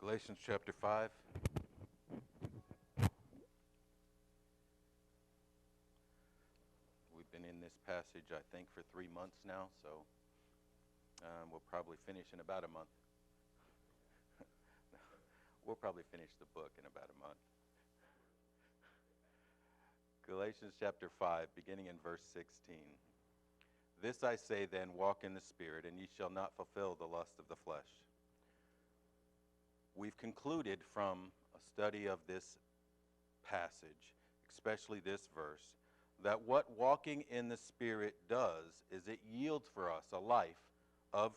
Galatians chapter 5. We've been in this passage, I think, for 3 months now, so we'll probably finish in about a month. We'll probably finish the book in about a month. Galatians chapter 5, beginning in verse 16. This I say then, walk in the Spirit, and ye shall not fulfill the lust of the flesh. We've concluded from a study of this passage, especially this verse, that what walking in the Spirit does is it yields for us a life of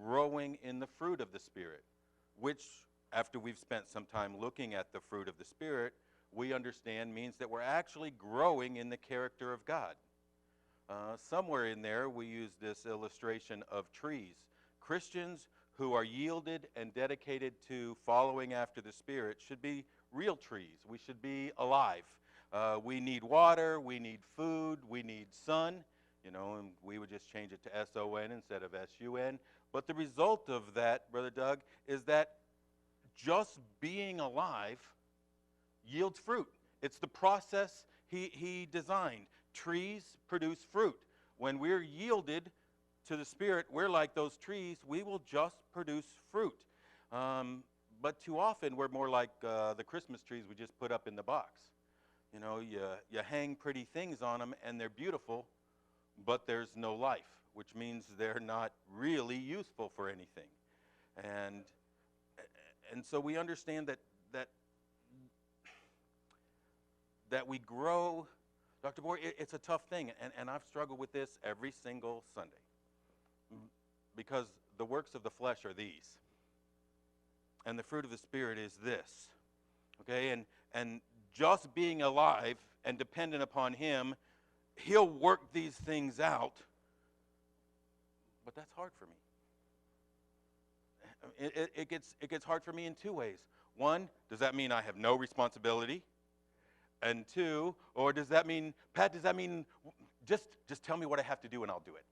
growing in the fruit of the Spirit, which, after we've spent some time looking at the fruit of the Spirit, we understand means that we're actually growing in the character of God. Somewhere in there, we use this illustration of trees. Christians who are yielded and dedicated to following after the Spirit should be real trees. We should be alive. We need water, we need food, we need sun, and we would just change it to S-O-N instead of S-U-N. But the result of that, Brother Doug, is that just being alive yields fruit. It's the process he designed. Trees produce fruit. When we're yielded to the Spirit, we're like those trees. We will just produce fruit. But too often, we're more like the Christmas trees we just put up in the box. You hang pretty things on them, and they're beautiful, but there's no life, which means they're not really useful for anything. And so we understand that we grow. Dr. Bohr, it's a tough thing, and I've struggled with this every single Sunday. Because the works of the flesh are these, and the fruit of the Spirit is this. Okay, and just being alive and dependent upon Him, He'll work these things out. But that's hard for me. It gets hard for me in two ways. One, does that mean I have no responsibility? And two, or does that mean, Pat, just tell me what I have to do and I'll do it?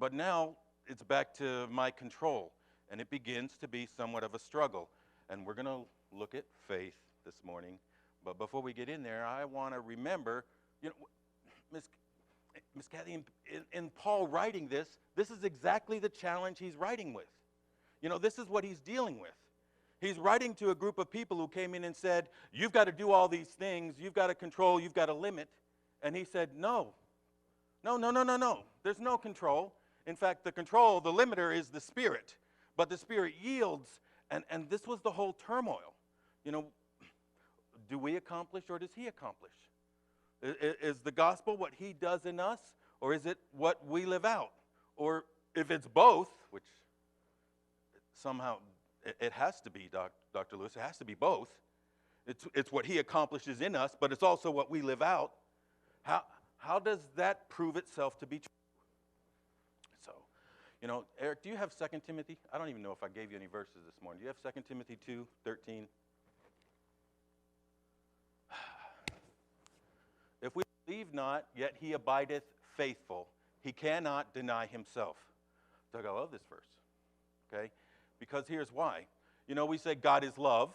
But now it's back to my control, and it begins to be somewhat of a struggle. And we're going to look at faith this morning. But before we get in there, I want to remember, Miss Kathy, in Paul writing this is exactly the challenge he's writing with. This is what he's dealing with. He's writing to a group of people who came in and said, you've got to do all these things, you've got to control, you've got to limit. And he said, no. There's no control. In fact, the limiter is the Spirit. But the Spirit yields, and this was the whole turmoil. Do we accomplish or does He accomplish? Is the gospel what He does in us, or is it what we live out? Or if it's both, which somehow it has to be, Dr. Lewis, it has to be both. It's what He accomplishes in us, but it's also what we live out. How does that prove itself to be true? So, Eric, do you have 2 Timothy? I don't even know if I gave you any verses this morning. Do you have 2 Timothy 2:13? If we believe not, yet He abideth faithful. He cannot deny Himself. Doug, I love this verse. Okay? Because here's why. We say God is love.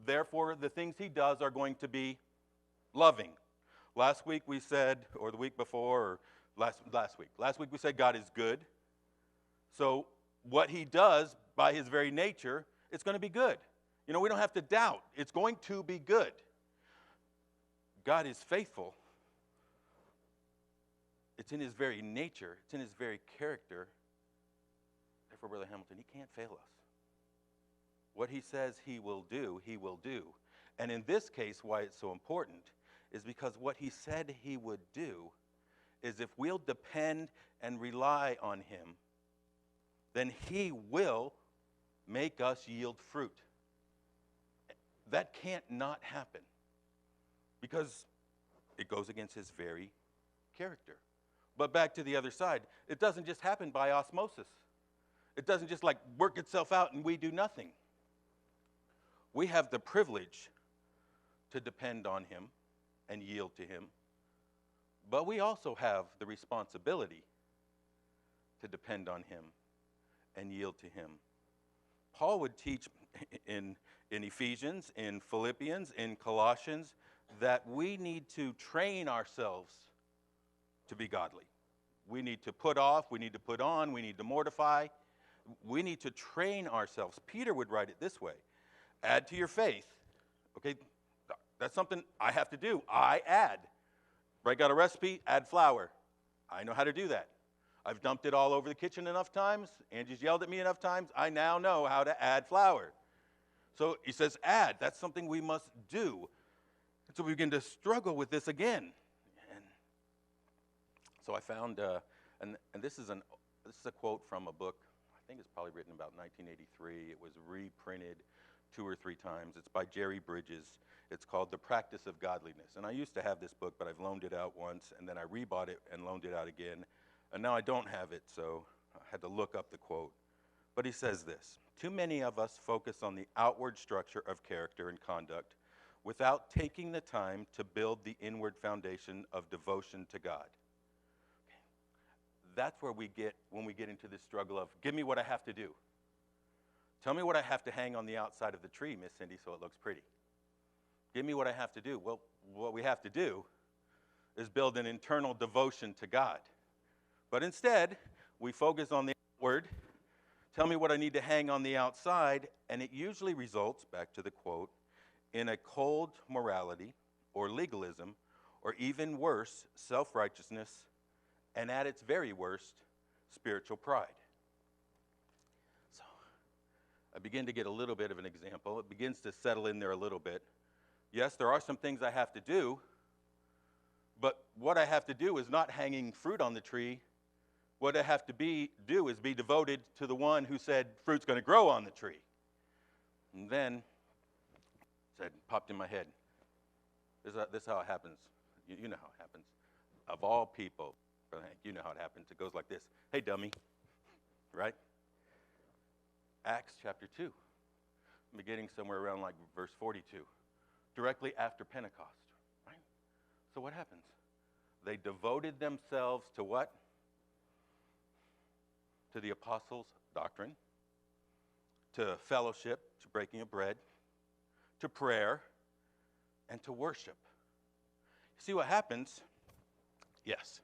Therefore, the things He does are going to be loving. Last week we said, or the week before, or last week we said God is good. So what He does by His very nature, it's going to be good. We don't have to doubt. It's going to be good. God is faithful. It's in His very nature. It's in His very character. Therefore, Brother Hamilton, He can't fail us. What He says He will do, He will do. And in this case, why it's so important is because what He said He would do is if we'll depend and rely on Him, then He will make us yield fruit. That can't not happen because it goes against His very character. But back to the other side, it doesn't just happen by osmosis. It doesn't just work itself out and we do nothing. We have the privilege to depend on Him and yield to Him. But we also have the responsibility to depend on Him and yield to Him. Paul would teach in Ephesians, in Philippians, in Colossians, that we need to train ourselves to be godly. We need to put off, we need to put on, we need to mortify. We need to train ourselves. Peter would write it this way: add to your faith. Okay, that's something I have to do. I add. Right, got a recipe, add flour. I know how to do that. I've dumped it all over the kitchen enough times. Angie's yelled at me enough times. I now know how to add flour. So he says add. That's something we must do. And so we begin to struggle with this again. And so I found, and this is a quote from a book. I think it's probably written about 1983. It was reprinted 2 or 3 times. It's by Jerry Bridges. It's called The Practice of Godliness. And I used to have this book, but I've loaned it out once, and then I rebought it and loaned it out again. And now I don't have it, so I had to look up the quote. But he says this: too many of us focus on the outward structure of character and conduct without taking the time to build the inward foundation of devotion to God. That's where we get when we get into this struggle of, give me what I have to do. Tell me what I have to hang on the outside of the tree, Miss Cindy, so it looks pretty. Give me what I have to do. Well, what we have to do is build an internal devotion to God. But instead, we focus on the outward. Tell me what I need to hang on the outside, and it usually results, back to the quote, in a cold morality or legalism, or even worse, self-righteousness, and at its very worst, spiritual pride. So I begin to get a little bit of an example. It begins to settle in there a little bit. Yes, there are some things I have to do, but what I have to do is not hanging fruit on the tree. What I have to do is be devoted to the one who said fruit's going to grow on the tree. And then popped in my head. This is how it happens. You know how it happens. Of all people, Brother Hank, you know how it happens. It goes like this: hey, dummy, right? Acts chapter 2, beginning somewhere around like verse 42. Directly after Pentecost, right? So what happens? They devoted themselves to what? To the apostles' doctrine, to fellowship, to breaking of bread, to prayer, and to worship. See what happens? Yes,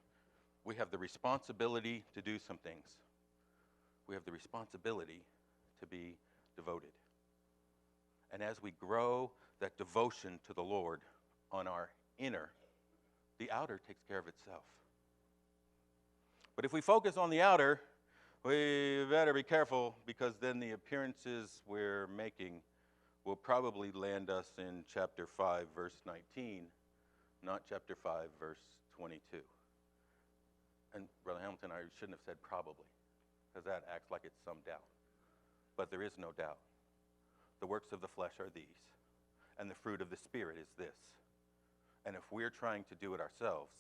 we have the responsibility to do some things. We have the responsibility to be devoted. And as we grow that devotion to the Lord on our inner, the outer takes care of itself. But if we focus on the outer, we better be careful, because then the appearances we're making will probably land us in chapter 5, verse 19, not chapter 5, verse 22. And Brother Hamilton, I shouldn't have said probably, because that acts like it's some doubt. But there is no doubt. The works of the flesh are these, and the fruit of the Spirit is this. And if we're trying to do it ourselves,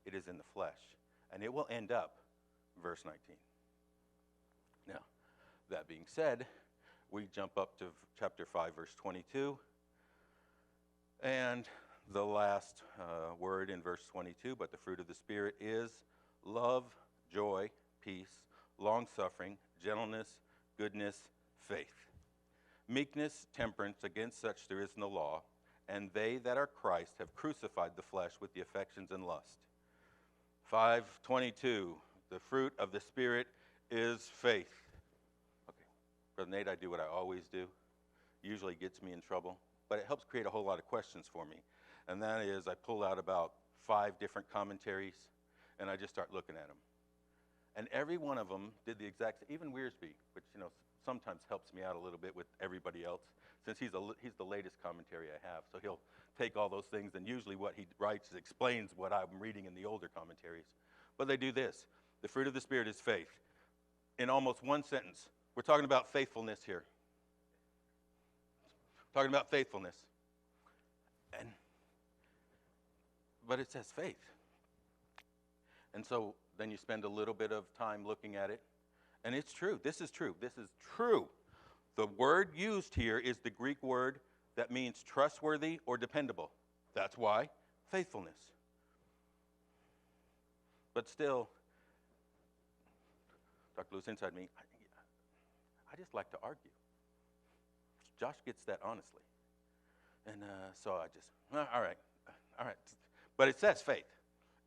it is in the flesh, and it will end up, verse 19. Now, that being said, we jump up to chapter 5, verse 22, and the last word in verse 22, but the fruit of the Spirit is love, joy, peace, long-suffering, gentleness, goodness, faith. Meekness, temperance, against such there is no law, and they that are Christ have crucified the flesh with the affections and lust. 5:22, the fruit of the Spirit is faith. Okay, Brother Nate, I do what I always do. Usually gets me in trouble, but it helps create a whole lot of questions for me. And that is, I pull out about 5 different commentaries, and I just start looking at them. And every one of them did the exact, even Wiersbe, which, sometimes helps me out a little bit with everybody else, since he's the latest commentary I have. So he'll take all those things, and usually what he writes explains what I'm reading in the older commentaries. But they do this: the fruit of the Spirit is faith. In almost one sentence, we're talking about faithfulness here. Talking about faithfulness. But it says faith. And so then you spend a little bit of time looking at it. And it's true. This is true. This is true. The word used here is the Greek word that means trustworthy or dependable. That's why faithfulness. But still, Dr. Lewis, inside me, I just like to argue. Josh gets that honestly. And so I just, all right. But it says faith.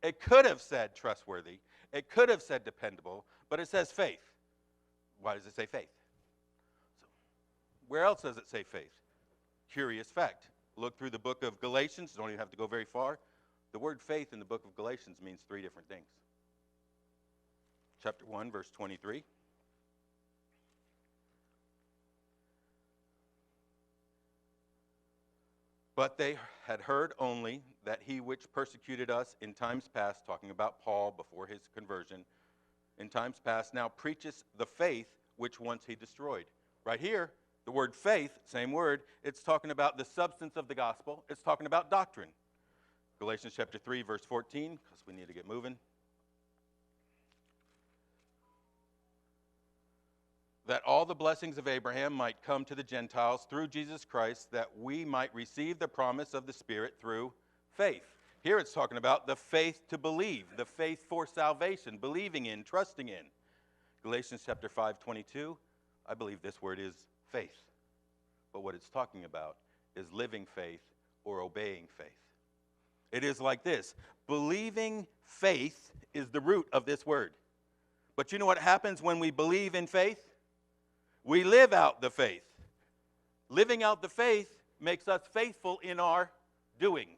It could have said trustworthy. It could have said dependable, but it says faith. Why does it say faith? So, where else does it say faith? Curious fact. Look through the book of Galatians. You don't even have to go very far. The word faith in the book of Galatians means three different things. Chapter 1, verse 23. But they had heard only that he which persecuted us in times past, talking about Paul before his conversion, in times past now preaches the faith which once he destroyed. Right here, the word faith, same word, it's talking about the substance of the gospel. It's talking about doctrine. Galatians chapter 3, verse 14, because we need to get moving. That all the blessings of Abraham might come to the Gentiles through Jesus Christ, that we might receive the promise of the Spirit through faith. Here it's talking about the faith to believe, the faith for salvation, believing in, trusting in. Galatians chapter 5:22, I believe this word is faith. But what it's talking about is living faith or obeying faith. It is like this. Believing faith is the root of this word. But you know what happens when we believe in faith? We live out the faith. Living out the faith makes us faithful in our doings.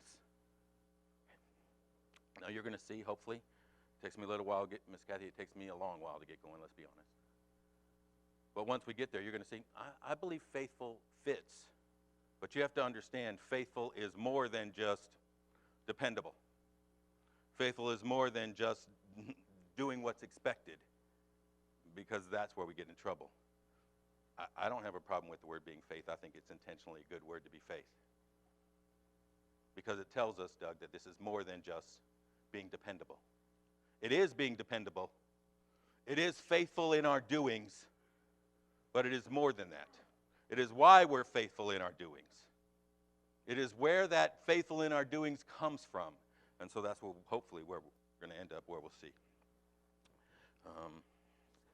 Now you're going to see, hopefully, it takes me a little while to get, Miss Kathy, it takes me a long while to get going, let's be honest. But once we get there, you're going to see, I believe faithful fits. But you have to understand, faithful is more than just dependable. Faithful is more than just doing what's expected, because that's where we get in trouble. I don't have a problem with the word being faith. I think it's intentionally a good word to be faith. Because it tells us, Doug, that this is more than just being dependable. It is being dependable. It is faithful in our doings, but it is more than that. It is why we're faithful in our doings. It is where that faithful in our doings comes from. And so that's hopefully where we're going to end up, where we'll see.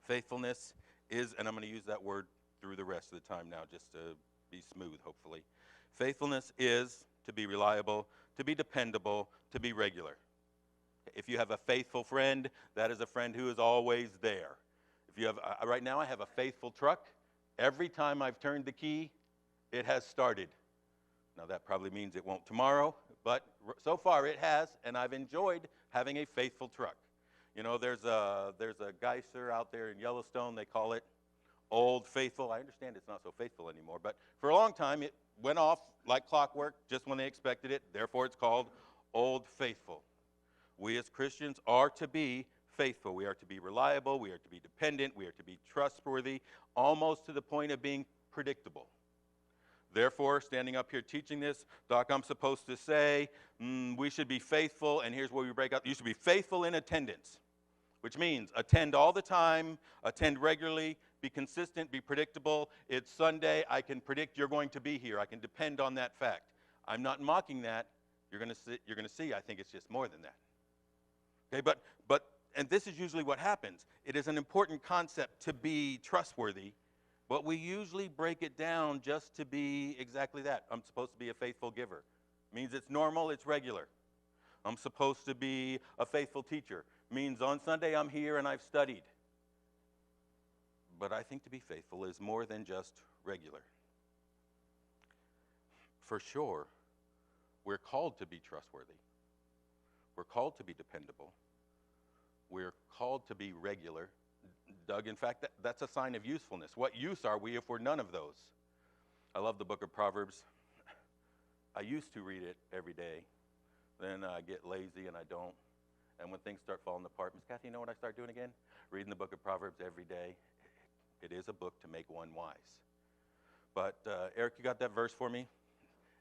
Faithfulness is, and I'm going to use that word through the rest of the time now just to be smooth, hopefully. Faithfulness is to be reliable, to be dependable, to be regular. If you have a faithful friend, that is a friend who is always there. If you have, right now I have a faithful truck. Every time I've turned the key, it has started. Now that probably means it won't tomorrow, but so far it has, and I've enjoyed having a faithful truck. You know, there's a geyser out there in Yellowstone, they call it Old Faithful. I understand it's not so faithful anymore, but for a long time it went off like clockwork just when they expected it. Therefore it's called Old Faithful. We as Christians are to be faithful. We are to be reliable. We are to be dependent. We are to be trustworthy, almost to the point of being predictable. Therefore, standing up here teaching this, Doc, I'm supposed to say we should be faithful, and here's where we break out. You should be faithful in attendance, which means attend all the time, attend regularly, be consistent, be predictable. It's Sunday. I can predict you're going to be here. I can depend on that fact. I'm not mocking that. You're going to see, I think it's just more than that. Okay, but and this is usually what happens. It is an important concept to be trustworthy, but we usually break it down just to be exactly that. I'm supposed to be a faithful giver. Means it's normal, it's regular. I'm supposed to be a faithful teacher. Means on Sunday I'm here and I've studied. But I think to be faithful is more than just regular. For sure, we're called to be trustworthy. We're called to be dependable. We're called to be regular. Doug, in fact, that's a sign of usefulness. What use are we if we're none of those? I love the book of Proverbs. I used to read it every day. Then I get lazy and I don't. And when things start falling apart, Miss Kathy, you know what I start doing again? Reading the book of Proverbs every day. It is a book to make one wise. But Eric, you got that verse for me?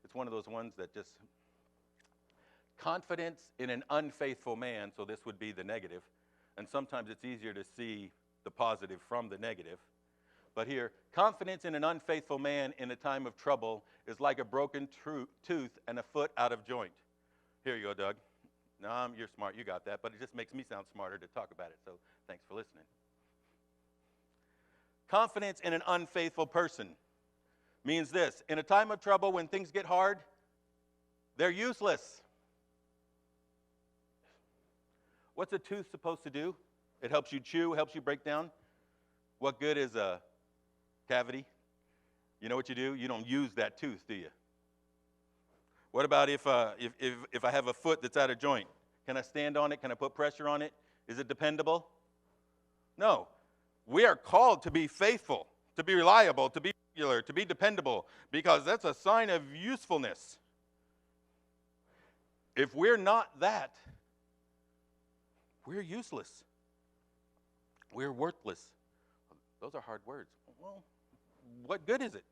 It's one of those ones that just... Confidence in an unfaithful man, so this would be the negative. And sometimes it's easier to see the positive from the negative. But here, confidence in an unfaithful man in a time of trouble is like a broken tooth and a foot out of joint. Here you go, Doug. No, you're smart, you got that, but it just makes me sound smarter to talk about it, so thanks for listening. Confidence in an unfaithful person. means this: in a time of trouble, when things get hard, they're useless. What's a tooth supposed to do? It helps you chew, helps you break down. What good is a cavity? You know what you do? You don't use that tooth, do you? What about if I have a foot that's out of joint? Can I stand on it? Can I put pressure on it? Is it dependable? No. We are called to be faithful, to be reliable, to be regular, to be dependable, because that's a sign of usefulness. If we're not that, we're useless. We're worthless. Those are hard words. Well, what good is it?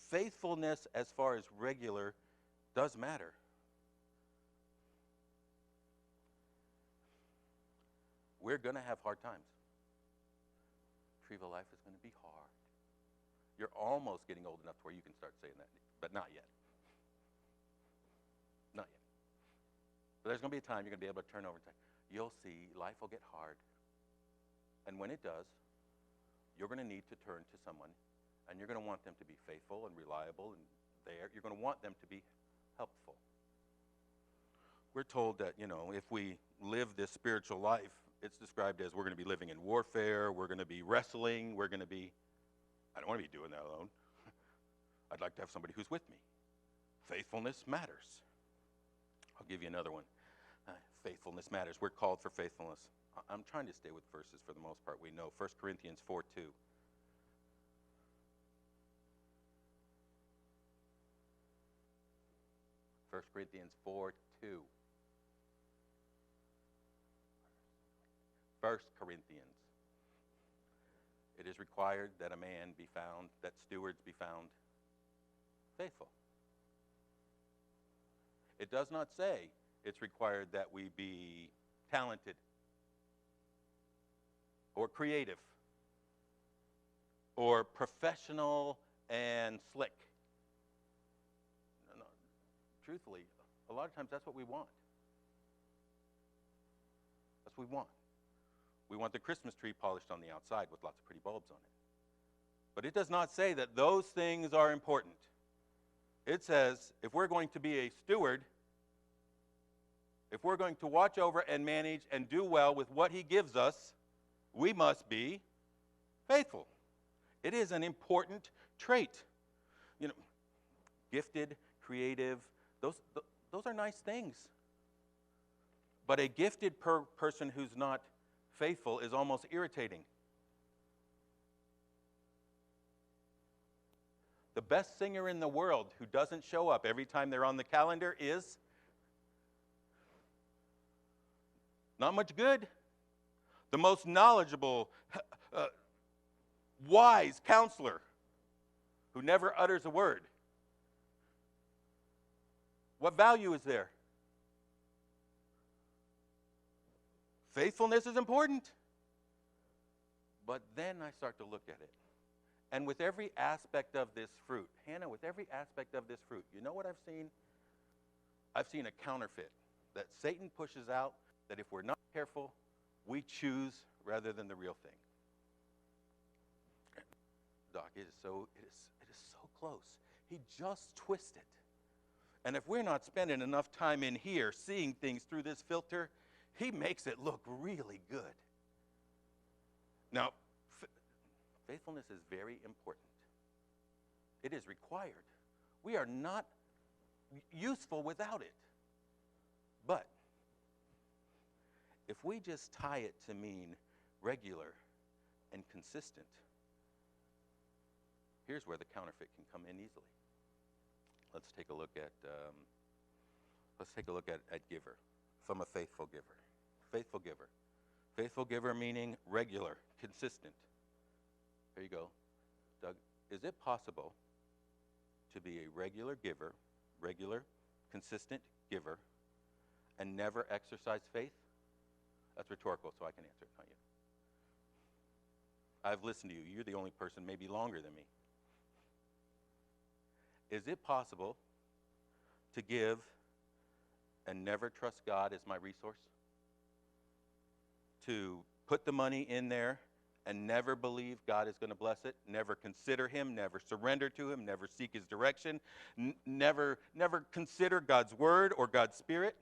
Faithfulness, as far as regular, does matter. We're going to have hard times. Tree of life is going to be hard. You're almost getting old enough to where you can start saying that, but not yet. Not yet. But there's going to be a time you're going to be able to turn over and say, you'll see, life will get hard. And when it does, you're going to need to turn to someone, and you're going to want them to be faithful and reliable and there. You're going to want them to be helpful. We're told that, if we live this spiritual life, it's described as we're going to be living in warfare, we're going to be wrestling, I don't want to be doing that alone. I'd like to have somebody who's with me. Faithfulness matters. I'll give you another one. Faithfulness matters. We're called for faithfulness. I'm trying to stay with verses for the most part. We know 1 Corinthians 4:2. 1 Corinthians 4:2. 1 Corinthians. It is required that a man be found, that stewards be found faithful. It does not say it's required that we be talented or creative or professional and slick. No. Truthfully, a lot of times that's what we want. That's what we want. We want the Christmas tree polished on the outside with lots of pretty bulbs on it. But it does not say that those things are important. It says if we're going to be a steward, if we're going to watch over and manage and do well with what he gives us, we must be faithful. It is an important trait. Gifted, creative, those are nice things. But a gifted person who's not faithful is almost irritating. The best singer in the world who doesn't show up every time they're on the calendar is not much good. The most knowledgeable, wise counselor who never utters a word. What value is there? Faithfulness is important. But then I start to look at it. And with every aspect of this fruit, Hannah, with every aspect of this fruit, you know what I've seen? I've seen a counterfeit that Satan pushes out, that if we're not careful, we choose rather than the real thing. Doc, it is so close. He just twists it. And if we're not spending enough time in here seeing things through this filter, he makes it look really good. Now, faithfulness is very important. It is required. We are not useful without it. But if we just tie it to mean regular and consistent, here's where the counterfeit can come in easily. Let's take a look at giver. If I'm a faithful giver. Faithful giver. Faithful giver meaning regular, consistent. There you go. Doug, is it possible to be a regular giver, regular, consistent giver, and never exercise faith? That's rhetorical, so I can answer it, not you. I've listened to you. You're the only person maybe longer than me. Is it possible to give and never trust God as my resource? To put the money in there and never believe God is going to bless it, never consider him, never surrender to him, never seek his direction, never consider God's word or God's spirit?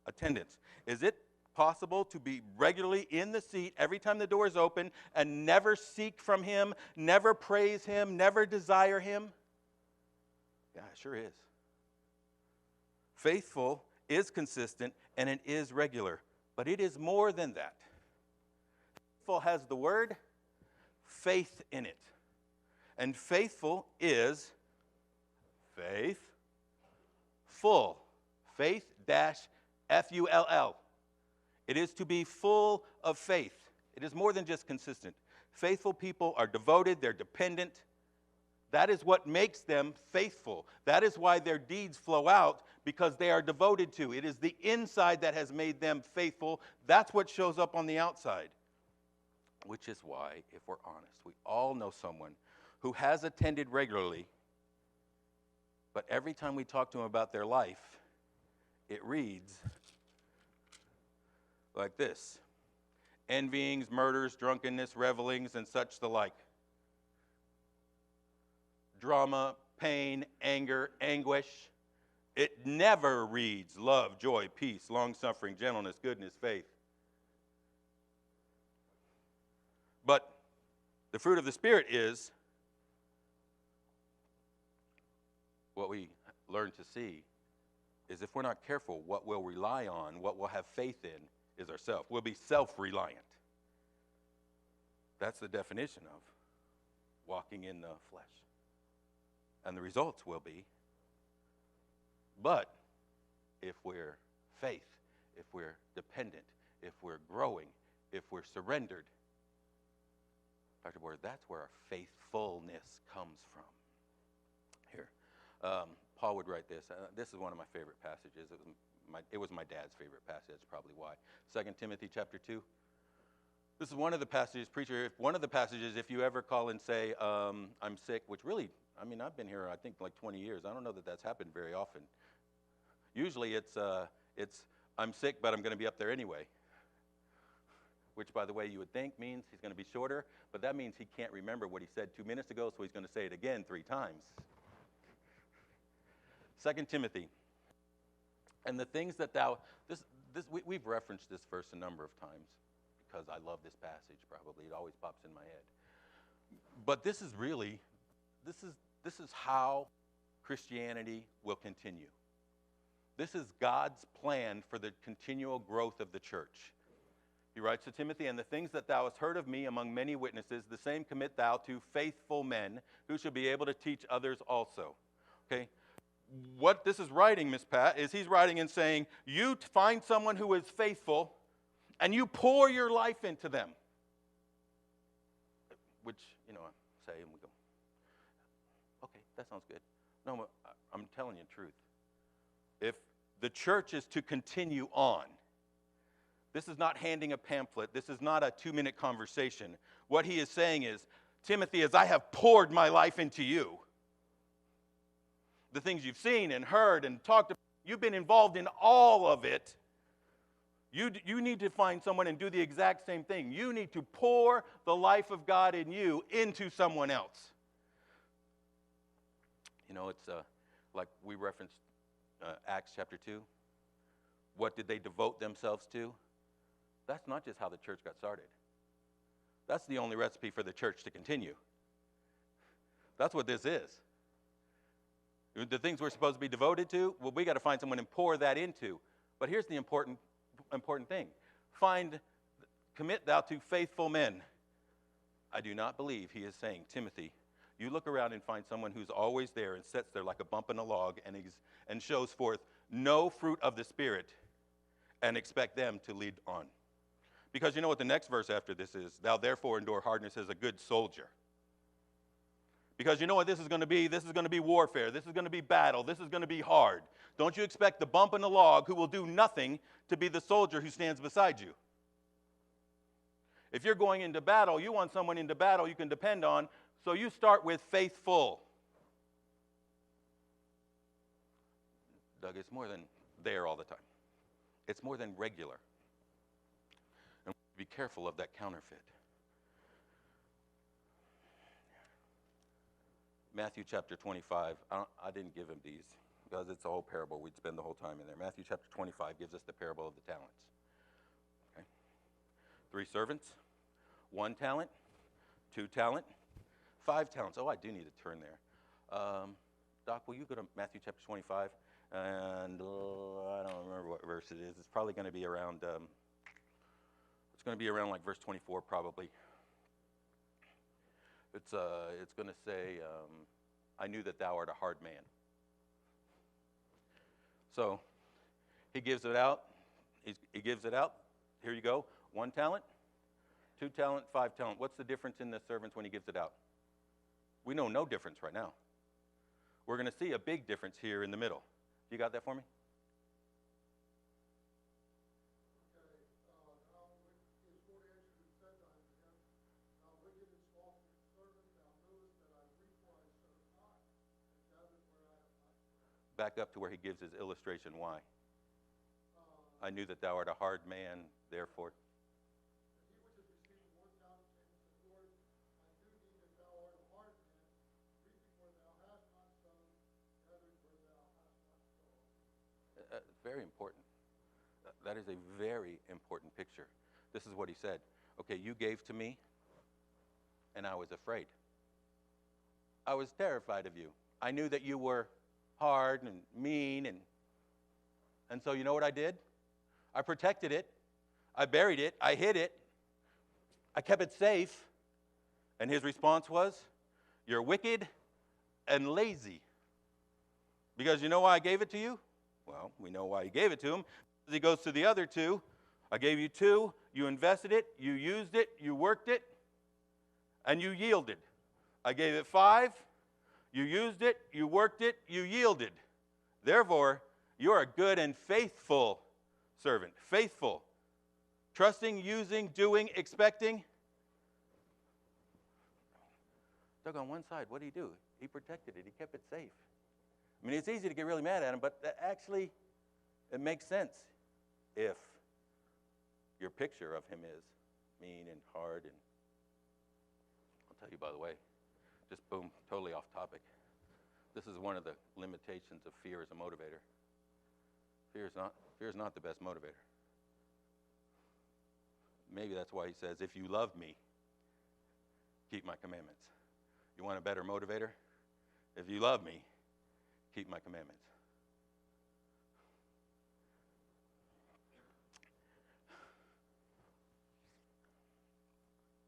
Attendance. Is it possible to be regularly in the seat every time the door is open and never seek from him, never praise him, never desire him? Yeah, it sure is. Faithful is consistent and it is regular, but it is more than that. Faithful has the word faith in it. And faithful is faithful. Faith-F-U-L-L. It is to be full of faith. It is more than just consistent. Faithful people are devoted, they're dependent. That is what makes them faithful. That is why their deeds flow out, because they are devoted to. It is the inside that has made them faithful. That's what shows up on the outside. Which is why, if we're honest, we all know someone who has attended regularly, but every time we talk to them about their life, it reads like this: envyings, murders, drunkenness, revelings, and such the like. Drama, pain, anger, anguish. It never reads love, joy, peace, long-suffering, gentleness, goodness, faith. But the fruit of the Spirit is what we learn to see is, if we're not careful, what we'll rely on, what we'll have faith in, is ourselves. We'll be self-reliant. That's the definition of walking in the flesh. And the results will be, but if we're faith, if we're dependent, if we're growing, if we're surrendered, Dr. Board, that's where our faithfulness comes from. Here, Paul would write this. This is one of my favorite passages. It was my dad's favorite passage. That's probably why. 2 Timothy chapter 2. This is one of the passages, preacher, if you ever call and say, I'm sick, which really, I've been here, I think, like 20 years. I don't know that that's happened very often. Usually it's I'm sick, but I'm going to be up there anyway. Which, by the way, you would think means he's going to be shorter, but that means he can't remember what he said 2 minutes ago, so he's going to say it again 3 times. 2 Timothy. And the things that we've referenced this verse a number of times because I love this passage, probably. It always pops in my head. But this is how Christianity will continue. This is God's plan for the continual growth of the church. He writes to Timothy, and the things that thou hast heard of me among many witnesses, the same commit thou to faithful men who shall be able to teach others also. Okay? What this is writing, Miss Pat, is he's writing and saying, you find someone who is faithful, and you pour your life into them. Which, say, and we go, okay, that sounds good. No, I'm telling you the truth. If the church is to continue on, this is not handing a pamphlet. This is not a 2-minute conversation. What he is saying is, Timothy, as I have poured my life into you, the things you've seen and heard and talked about, you've been involved in all of it. You need to find someone and do the exact same thing. You need to pour the life of God in you into someone else. It's like we referenced Acts chapter 2. What did they devote themselves to? That's not just how the church got started. That's the only recipe for the church to continue. That's what this is. The things we're supposed to be devoted to, well, we got to find someone and pour that into. But here's the important thing. Commit thou to faithful men. I do not believe he is saying, Timothy, you look around and find someone who's always there and sits there like a bump in a log and shows forth no fruit of the Spirit and expect them to lead on. Because you know what the next verse after this is? Thou therefore endure hardness as a good soldier. Because you know what this is going to be? This is going to be warfare. This is going to be battle. This is going to be hard. Don't you expect the bump in the log who will do nothing to be the soldier who stands beside you. If you're going into battle, you want someone into battle you can depend on, so you start with faithful. Doug, it's more than there all the time. It's more than regular. And be careful of that counterfeit. Matthew chapter 25. I didn't give him these because it's a whole parable. We'd spend the whole time in there. Matthew chapter 25 gives us the parable of the talents. Okay? 3 servants, 1 talent, 2 talent, 5 talents. Oh, I do need to turn there. Doc, will you go to Matthew chapter 25? And I don't remember what verse it is. It's probably going to be around. It's going to be around like verse 24, probably. It's going to say, I knew that thou art a hard man. So he gives it out. He gives it out. Here you go. 1 talent, 2 talent, 5 talent. What's the difference in the servants when he gives it out? We know no difference right now. We're going to see a big difference here in the middle. You got that for me? Back up to where he gives his illustration. Why? I knew that thou art a hard man, therefore. Very important. That is a very important picture. This is what he said. Okay, you gave to me, and I was afraid. I was terrified of you. I knew that you were hard and mean, and so you know what I did? I protected it. I buried it. I hid it. I kept it safe. And his response was, you're wicked and lazy. Because you know why I gave it to you? Well, we know why he gave it to him. He goes to the other 2. I gave you 2. You invested it. You used it. You worked it. And you yielded. I gave it 5. You used it. You worked it. You yielded. Therefore, you're a good and faithful servant. Faithful. Trusting, using, doing, expecting. Doug, on one side, what did he do? He protected it. He kept it safe. I mean, it's easy to get really mad at him, but actually, it makes sense if your picture of him is mean and hard. And I'll tell you, by the way, just boom, totally off topic. This is one of the limitations of fear as a motivator. Fear is not the best motivator. Maybe that's why he says, if you love me, keep my commandments. You want a better motivator? If you love me, keep my commandments.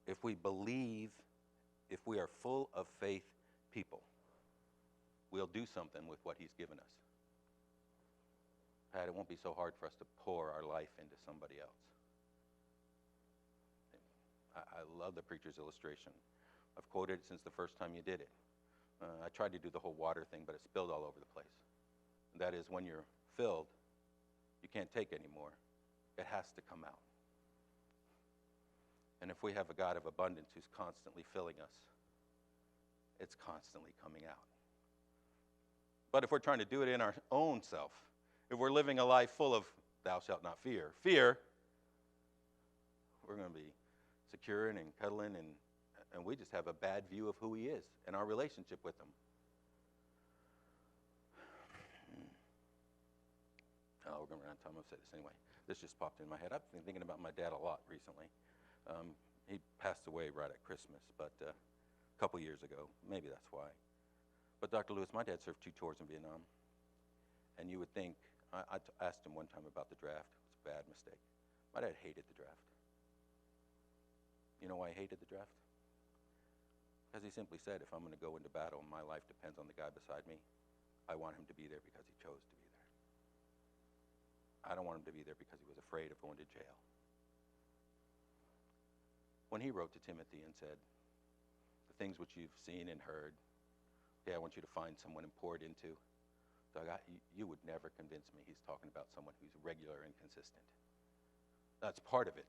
If we believe, if we are full of faith people, we'll do something with what he's given us. Pat, it won't be so hard for us to pour our life into somebody else. I love the preacher's illustration. I've quoted it since the first time you did it. I tried to do the whole water thing, but it spilled all over the place. That is, when you're filled, you can't take anymore. It has to come out. And if we have a God of abundance who's constantly filling us, it's constantly coming out. But if we're trying to do it in our own self, if we're living a life full of thou shalt not fear, we're going to be securing and cuddling, and we just have a bad view of who he is and our relationship with him. Oh, we're going to run out of time. I'll say this anyway. This just popped in my head. I've been thinking about my dad a lot recently. He passed away right at Christmas, but a couple years ago. Maybe that's why. But Dr. Lewis, my dad served 2 tours in Vietnam. And you would think, I asked him one time about the draft. It was a bad mistake. My dad hated the draft. You know why he hated the draft? Because he simply said, if I'm going to go into battle and my life depends on the guy beside me, I want him to be there because he chose to be there. I don't want him to be there because he was afraid of going to jail. When he wrote to Timothy and said, the things which you've seen and heard, okay, I want you to find someone and pour it into. Doug, you would never convince me he's talking about someone who's regular and consistent. That's part of it.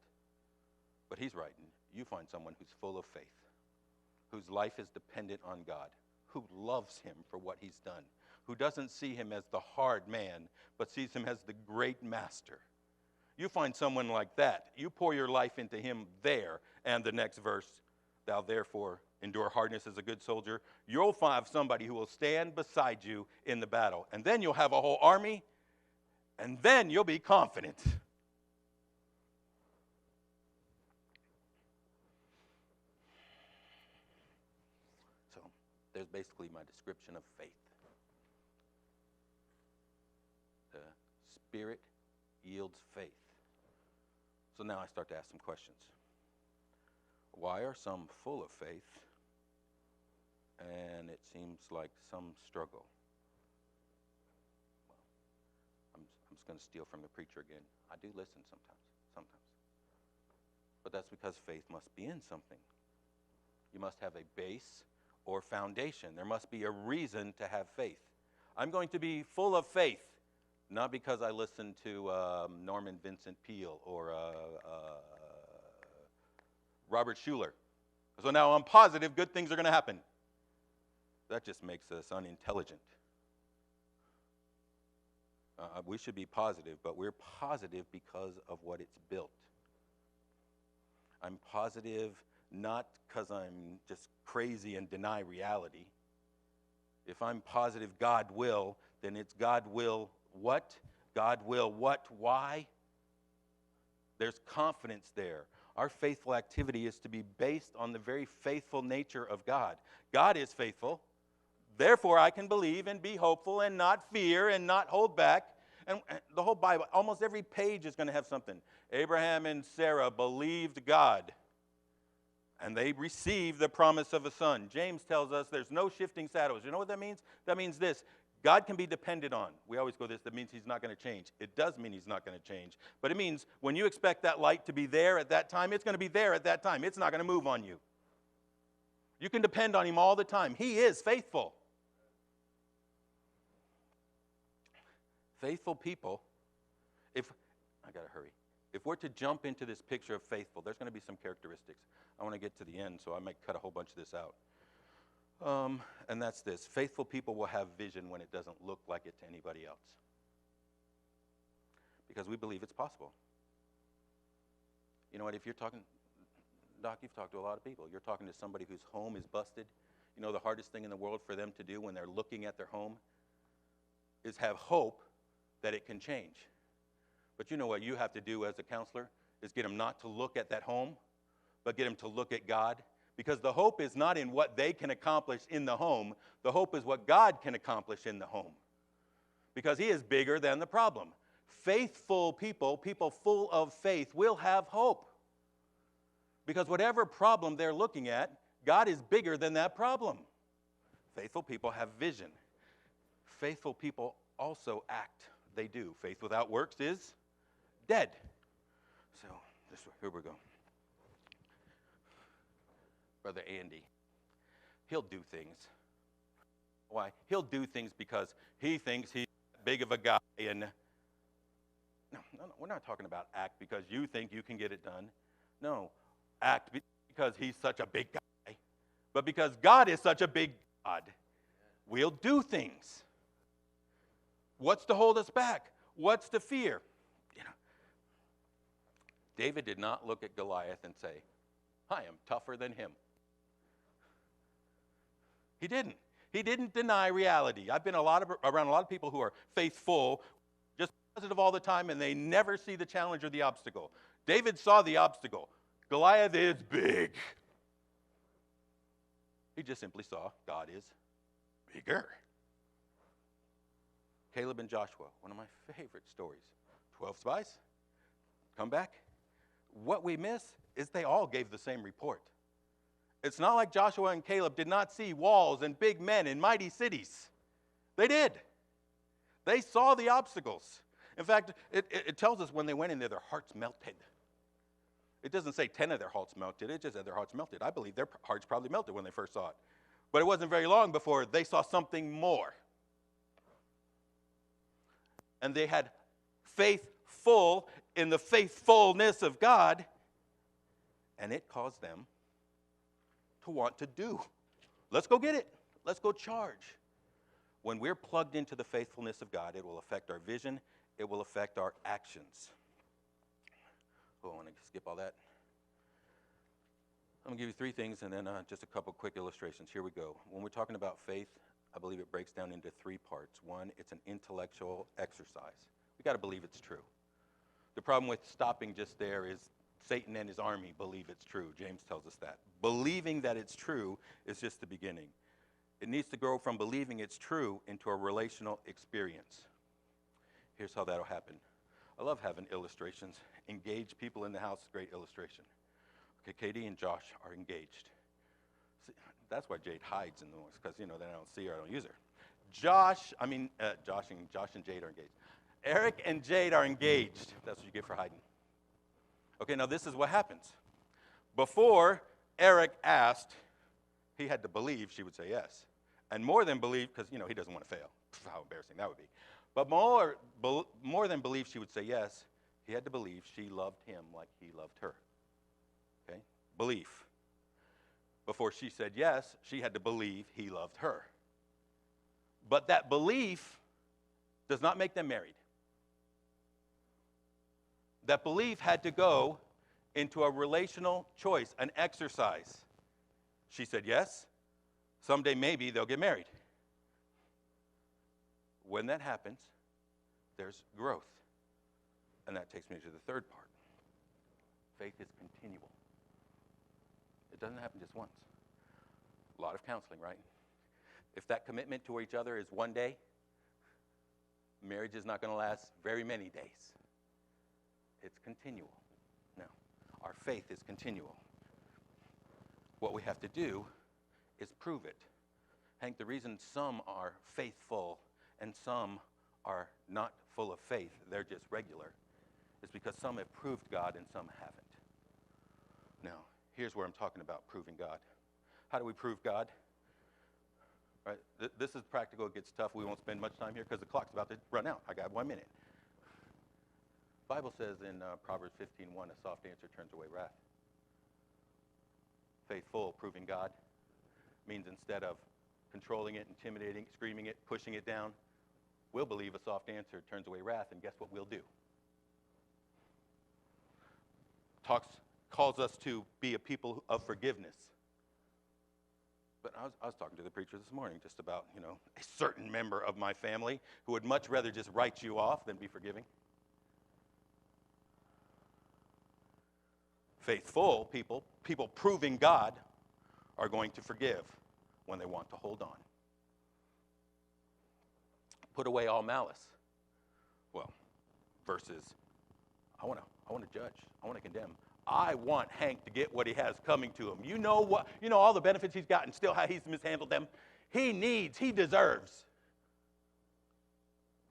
But he's writing, you find someone who's full of faith, whose life is dependent on God, who loves him for what he's done, who doesn't see him as the hard man, but sees him as the great master. You find someone like that, you pour your life into him there, and the next verse, thou therefore endure hardness as a good soldier, you'll have somebody who will stand beside you in the battle. And then you'll have a whole army, and then you'll be confident. So there's basically my description of faith. The Spirit yields faith. So now I start to ask some questions. Why are some full of faith, and it seems like some struggle? Well, I'm just going to steal from the preacher again. I do listen sometimes. But that's because faith must be in something. You must have a base or foundation. There must be a reason to have faith. I'm going to be full of faith, not because I listen to Norman Vincent Peale or Robert Schuller. So now I'm positive good things are going to happen. That just makes us unintelligent. We should be positive, but we're positive because of what it's built. I'm positive not because I'm just crazy and deny reality. If I'm positive God will, then it's God will what? God will what? Why? There's confidence there. Our faithful activity is to be based on the very faithful nature of God. God is faithful. Therefore, I can believe and be hopeful and not fear and not hold back. And the whole Bible, almost every page is going to have something. Abraham and Sarah believed God, and they received the promise of a son. James tells us there's no shifting shadows. You know what that means? That means this. God can be depended on. We always go this, that means he's not going to change. It does mean he's not going to change. But it means when you expect that light to be there at that time, it's going to be there at that time. It's not going to move on you. You can depend on him all the time. He is faithful. Faithful people, I got to hurry. If we're to jump into this picture of faithful, there's going to be some characteristics. I want to get to the end, so I might cut a whole bunch of this out. And that's this. Faithful people will have vision when it doesn't look like it to anybody else. Because we believe it's possible. You know what, if you're talking, Doc, you've talked to a lot of people. You're talking to somebody whose home is busted. You know the hardest thing in the world for them to do when they're looking at their home is have hope that it can change. But you know what you have to do as a counselor is get them not to look at that home, but get them to look at God. Because the hope is not in what they can accomplish in the home. The hope is what God can accomplish in the home. Because he is bigger than the problem. Faithful people, people full of faith, will have hope. Because whatever problem they're looking at, God is bigger than that problem. Faithful people have vision. Faithful people also act. They do. Faith without works is dead. So, here we go. Brother Andy, he'll do things. Why? He'll do things because he thinks he's big of a guy. And no, we're not talking about act because you think you can get it done. No, act because he's such a big guy. But because God is such a big God, we'll do things. What's to hold us back? What's to fear? You know, David did not look at Goliath and say, I am tougher than him. He didn't. He didn't deny reality. I've been around a lot of people who are faithful, just positive all the time, and they never see the challenge or the obstacle. David saw the obstacle. Goliath is big. He just simply saw God is bigger. Caleb and Joshua, one of my favorite stories. 12 spies, come back. What we miss is they all gave the same report. It's not like Joshua and Caleb did not see walls and big men in mighty cities. They did. They saw the obstacles. In fact, it tells us when they went in there, their hearts melted. It doesn't say 10 of their hearts melted. It just said their hearts melted. I believe their hearts probably melted when they first saw it. But it wasn't very long before they saw something more. And they had faithful in the faithfulness of God, and it caused them to want to do. Let's go get it. Let's go charge. When we're plugged into the faithfulness of God, it will affect our vision. It will affect our actions. Oh, I want to skip all that. I'm going to give you three things and then just a couple quick illustrations. Here we go. When we're talking about faith, I believe it breaks down into three parts. One, it's an intellectual exercise. We've got to believe it's true. The problem with stopping just there is Satan and his army believe it's true. James tells us that. Believing that it's true is just the beginning. It needs to grow from believing it's true into a relational experience. Here's how that'll happen. I love having illustrations. Engaged people in the house, great illustration. Okay, Katie and Josh are engaged. See, that's why Jade hides in the noise, because, then I don't see her, I don't use her. Josh and Jade are engaged. Eric and Jade are engaged. That's what you get for hiding. Okay, now this is what happens. Before Eric asked, he had to believe she would say yes. And more than believe, because, he doesn't want to fail. How embarrassing that would be. But more than believe she would say yes, he had to believe she loved him like he loved her. Okay? Belief. Before she said yes, she had to believe he loved her. But that belief does not make them married. That belief had to go into a relational choice, an exercise. She said yes. Someday maybe they'll get married. When that happens, there's growth. And that takes me to the third part. Faith is continual. It doesn't happen just once. A lot of counseling, right? If that commitment to each other is one day, marriage is not going to last very many days. It's continual. No, our faith is continual. What we have to do is prove it. Hank, the reason some are faithful and some are not full of faith, they're just regular, is because some have proved God and some haven't. Now, here's where I'm talking about proving God. How do we prove God? Right? This is practical. It gets tough. We won't spend much time here because the clock's about to run out. I got 1 minute. The Bible says in Proverbs 15:1, a soft answer turns away wrath. Faithful, proving God, means instead of controlling it, intimidating, screaming it, pushing it down, we'll believe a soft answer turns away wrath, and guess what we'll do? Calls us to be a people of forgiveness. But I was talking to the preacher this morning just about, a certain member of my family who would much rather just write you off than be forgiving. Faithful people proving God, are going to forgive when they want to hold on. Put away all malice. Well, versus I want to judge. I want to condemn. I want Hank to get what he has coming to him. You know what? All the benefits he's gotten, still how he's mishandled them. He deserves.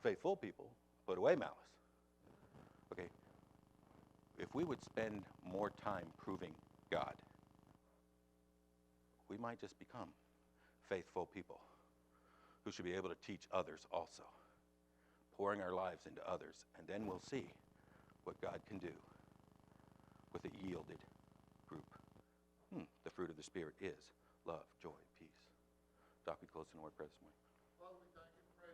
Faithful people put away malice. Okay. If we would spend more time proving God, we might just become faithful people who should be able to teach others also, pouring our lives into others, and then we'll see what God can do with a yielded group. The fruit of the Spirit is love, joy, peace. Doc, we close in a word prayer this morning.